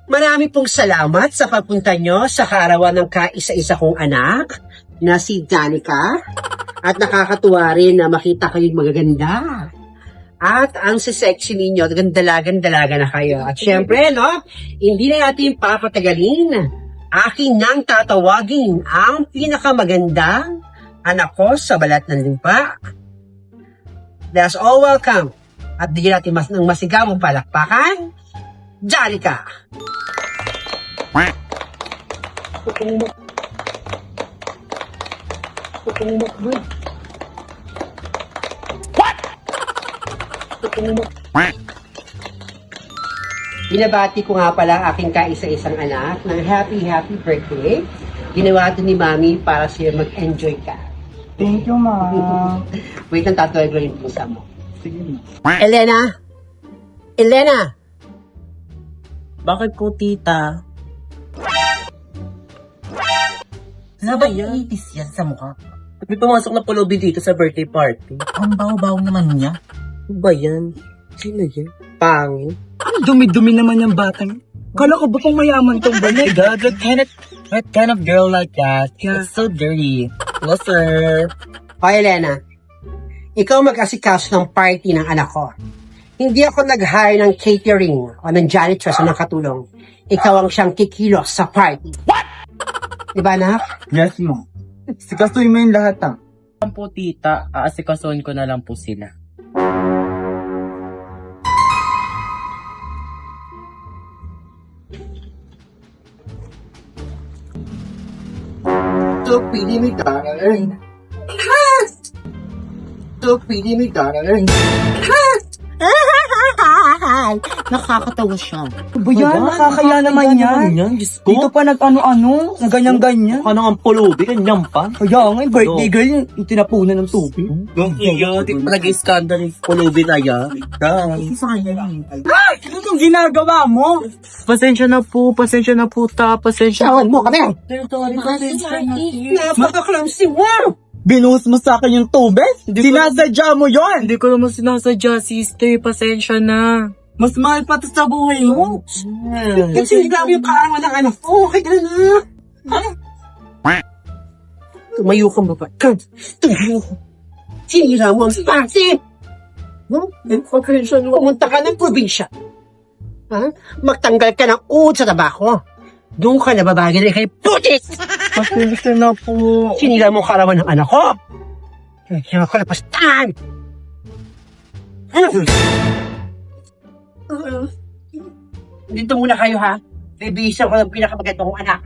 Marami pong salamat sa pagpunta nyo sa kaarawan ng kaisa-isa kong anak na si Danica. At nakakatuwa rin na makita kayong magaganda. At ang sexy ninyo, gandalaga na kayo. At syempre, no, hindi na natin papatagalin. Aking nang tatawagin ang pinakamagandang anak ko sa balat ng lupa. Let's all welcome. At bigyan natin ng masigamong palakpakan, Danica. Binabati ko nga pala ang aking kaisa-isang anak ng happy birthday. Ginawa ito ni Mami para siya mag-enjoy ka. Thank you, Ma. Wait lang, tatuloy ko yung pusa mo. Sige, Ma. Elena! Elena! Bakit po, tita? Ano ba yan? Itis yan sa mukha. May pumasok na pulubi dito sa birthday party. Ang baho-baho naman niya. Ano ba yan? Sino yan? Pangin. Ang dumi-dumi naman yung batang. Kala ko ba kung mayaman tong ba? Oh my God, what kind of girl like that? Yeah. It's so dirty. Hello, sir. O Elena, ikaw mag-asikaso ng party ng anak ko. Hindi ako nag-hire ng catering o ng janitress o ng katulong. Ikaw ang siyang kikilos sa party. What? Diba, anak? Yes, ma. Sikasuin mo yung lahat, ah. Po, tita. Aasikasuin ko na lang po sila. So pretty, me darling. So pretty, me darling. Nakakatawa siya. Ba yan? Nakakaya naman yan. Dito pa nag-ano-ano, na ganyan-ganyan. Ano ang pulubi? Ganyan pa? Kaya nga, yung birthday girl, yung tinapunan ng tubig. Di pa nag-scandal yung pulubi na yan. Ay! Ano itong ginagawa mo? Pasensya na po, ta, pasensya. Tawan mo kami! Napaka-clumsy mo! Binuhos mo sa akin yung tubig? Sinasadya mo yon. Hindi ko naman sinasadya, sister. Pasensya na. Mas mahal pa to sa buhay mo. Kasi hindi lang yung kaarawan ng anak ko. Okay ka na. Tumayo kang babae. Tumayo. Sinira mo ang party. Pumunta ka ng probinsya. Magtanggal ka ng uod sa tabako. Doon ka nababagay na kay putis! Pasensya na po. Sinira mo ang kaarawan ng anak ko. Kaya ako napastan. Dito muna kayo, ha? Bibisa ko ng pinakamagandang kong anak.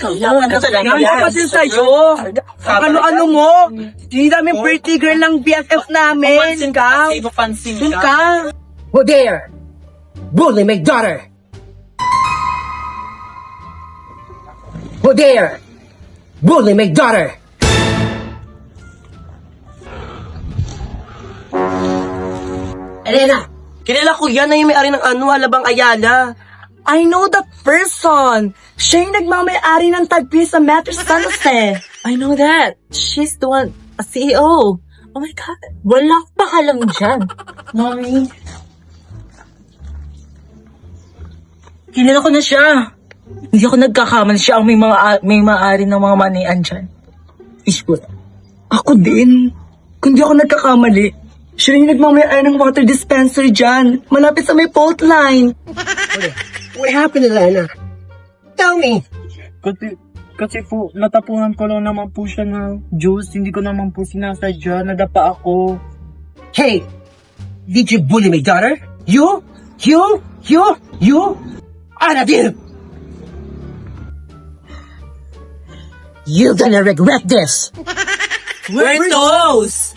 Yan kasi sa'yo. Ano-ano mo? Hindi namin birthday girl ng BFF namin. Doon ka. Who dare bully my daughter? Who dare bully my daughter? Elena! Kilala ko yan na yung may-ari ng Alabang Ayala. I know that person. Siya yung nagmamay-ari ng tagpi sa Metro San Jose. I know that. She's the one, a CEO. Oh my God. Wala pa ka lang dyan. Mami. Kilala ko na siya. Hindi ako nagkakamali. Siya ang may maaari ng mga manian dyan. Fishbowl. Ako din. Kung di ako nagkakamali, siya yung nagmamayari ng water dispenser dyan. Malapit sa may fault line. What happened, Elena? Tell me! Kasi po, natapunan ko lang naman po siya ng juice. Hindi ko naman po sinasadya. Nadapa ako. Hey! Did you bully my daughter? You? All of you! You're gonna regret this! We're toast!